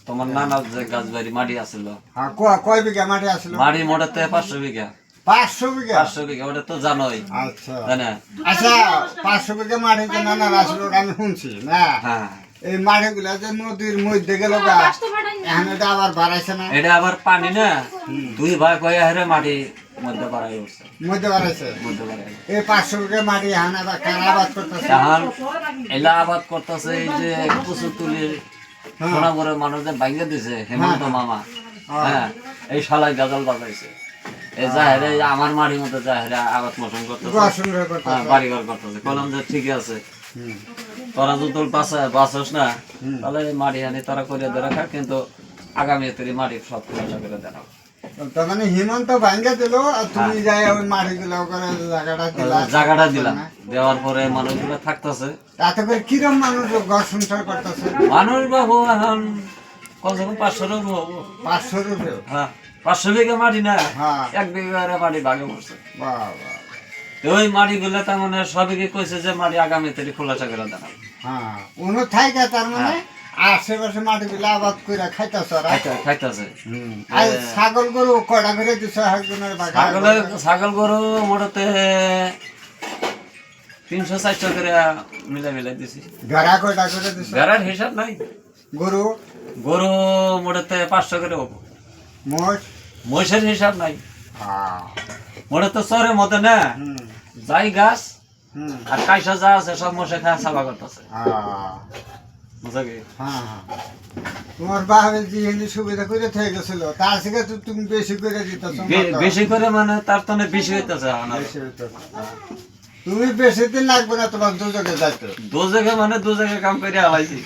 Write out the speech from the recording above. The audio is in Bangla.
তোমার নানা যে গাছবাড়ি মাটি আছিল হ্যাঁ কয় বিঘা মাটি আসলো মাটি মোটাতে 500 বিঘা 500 বিঘা 500 বিঘা ওটা তো জানোই আচ্ছা তাই না আচ্ছা 500 বিঘা মাটি যে নানা আসলো আমি শুনছি না হ্যাঁ এই মাটিগুলা যে নদীর মধ্যে গেল গা এখন এটা আবার বাড়াইছে না এটা আবার পানি না দুই ভাগ হয়ে হেরে মাটি মধ্যে বাড়াই উঠছে মধ্যে বাড়াইছে মধ্যে বাড়াই এই 500 বিঘা মাটি এখন আবার কারা আবাদ করতেছে এখন এলা আবাদ করতেছে এই যে কুচু তুলি সোনাপুরের মানুষদের ভাঙ্গে দিছে হেমন্ত মামা হ্যাঁ এই শালায় গাজাল বাজাইছে এই জাহেরে আমার মাটির মধ্যে জাহেরে আবাদ মোশন করতেছে হ্যাঁ বাড়িঘর করতেছে কলম যে ঠিক আছে তোরা যদি তোর বাঁচস না তাহলে মাটি আনি তোরা করে দেওয়া খা কিন্তু আগামী তৈরি মাটি সব খোলা করে দেওয়া তার মানে হিমন্ত ভাঙ্গে দিল আর তুমি যাই ওই মাটিগুলো করে জায়গাটা দিলাম দেওয়ার পরে মানুষগুলো থাকতেছে তাতে করে কিরম মানুষ ঘর সংসার করতেছে মানুষ বাবু এখন কমসে কম 500 হবো 500 রুপে হ্যাঁ 500 বিঘা মাটি না হ্যাঁ 1 বিঘা মাটি ভাগে পড়ছে বাবা ওই মাটিগুলো তার মানে সবাইকে কইছে যে মাটি আগামী তৈরি খোলাসা করে দেওয়া হ্যাঁ উনো থাইকা তার মানে আশেপাশে মাটিগুলো আবাদ করে খাইতেছ খাইতেছে আর ছাগল গরু কয়টা করে দিছ একজনের ছাগল গরু মোটাতে 300-400 করে মিলে মিলে দিছি ভেড়া কয়টা করে দিছ ভেড়ার হিসাব নাই গরু গরু মোটাতে 500 করে হবো মোষ মহিষের হিসাব নাই হ্যাঁ মোটাতে চরের মধ্যে না যাই গাছ হুম আর কাইসা যা আছে সব মশে খায় সাবা করতেছে হ্যাঁ বুঝা কি হ্যাঁ তোমার বাবার যে হিন্দি সুবিধা করে থেকে গেছিল তার থেকে তো তুমি বেশি করে দিতেছ বেশি করে মানে তার তো বেশি হইতেছে তুমি বেশি দিন লাগবে না তোমার দুজনে যাইতে দু জায়গায় মানে দু জায়গায় কাম করে আলাইছি